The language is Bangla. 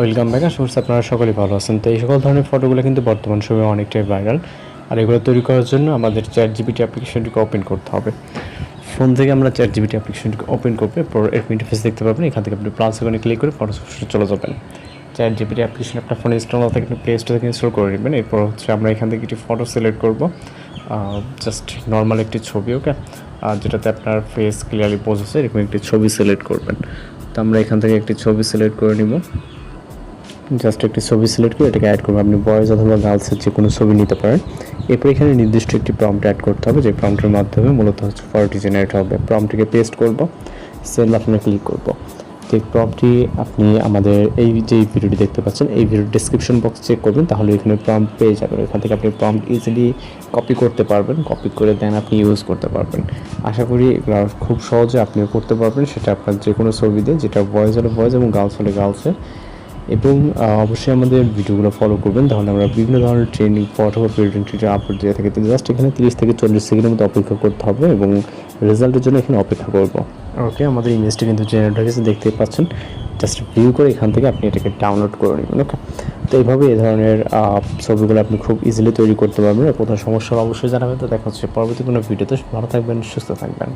Welcome back. আশা করছি আপনারা সকলেই ভালো আছেন। তো এই সকল ধরনের ফটোগুলো কিন্তু বর্তমান সময়ে অনেকটাই ভাইরাল। আর এগুলো তৈরি করার জন্য আমাদের ChatGPT অ্যাপ্লিকেশনটিকে ওপেন করতে হবে। ফোন থেকে আমরা ChatGPT অ্যাপ্লিকেশনটিকে ওপেন করবে, এরপর এরকম ইন্টারফেস দেখতে পাবেন। এখান থেকে আপনি প্লাস আইকনে ক্লিক করে ফটো সেকশনে চলে যাবেন। ChatGPT অ্যাপ্লিকেশন আপনার ফোনে ইনস্টল না থাকলে প্লে স্টোর থেকে ইনস্টল করে নেবেন। এরপর আমরা এখান থেকে একটি ফটো সিলেক্ট করব, জাস্ট নর্মাল একটি ছবি, ওকে, যেটাতে আপনার ফেস ক্লিয়ারলি বোঝাচ্ছে এরকম একটি ছবি সিলেক্ট করবেন। তো আমরা এখান থেকে একটি ছবি সিলেক্ট করে নিব। জাস্ট একটি ছবি সিলেক্ট করে এটাকে অ্যাড করবো। আপনি বয়েজ অথবা গার্লসের যে কোনো ছবি নিতে পারেন। এরপর এখানে নির্দিষ্ট একটি প্রম্পট অ্যাড করতে হবে, যে প্রম্পটের মাধ্যমে মূলত হচ্ছে ফটোটি জেনারেট হবে। প্রম্পটটিকে পেস্ট করব, সেভ বাটনে ক্লিক করব। তো এই প্রম্পটটি আপনি আমাদের এই যে ভিডিওটি দেখতে পাচ্ছেন, এই ভিডিওর ডেসক্রিপশন বক্স চেক করবেন, তাহলে এখানে প্রম্পট পেয়ে যাবেন। এখান থেকে আপনি প্রম্পট ইজিলি কপি করতে পারবেন, কপি করে দেন আপনি ইউজ করতে পারবেন। আশা করি এগুলো খুব সহজে আপনিও করতে পারবেন, সেটা আপনার যে কোনো ছবি দিয়ে, যেটা ভয়েস হলে ভয়েস এবং গার্লস হলে গার্লসের। এবং অবশ্যই আমাদের ভিডিওগুলো ফলো করবেন, তাহলে আমরা বিভিন্ন ধরনের ট্রেনিং ফটো বা প্রিন্টিং আপলোড দিয়ে থাকি। তো জাস্ট এখানে 30 থেকে 40 সেকেন্ডের মতো অপেক্ষা করতে হবে এবং রেজাল্টের জন্য এখানে অপেক্ষা করব। ওকে, আমাদের ইমেজটি কিন্তু জেনারেট হয়ে গেছে, দেখতেই পাচ্ছেন। জাস্ট ভিউ করে এখান থেকে আপনি এটাকে ডাউনলোড করে নেবেন। ওকে, তো এইভাবে এই ধরনের ছবিগুলো আপনি খুব ইজিলি তৈরি করতে পারবেন। কোথাও সমস্যা অবশ্যই জানাবেন। তো দেখা হচ্ছে পরবর্তী কোনো ভিডিওতে। ভালো থাকবেন, সুস্থ থাকবেন।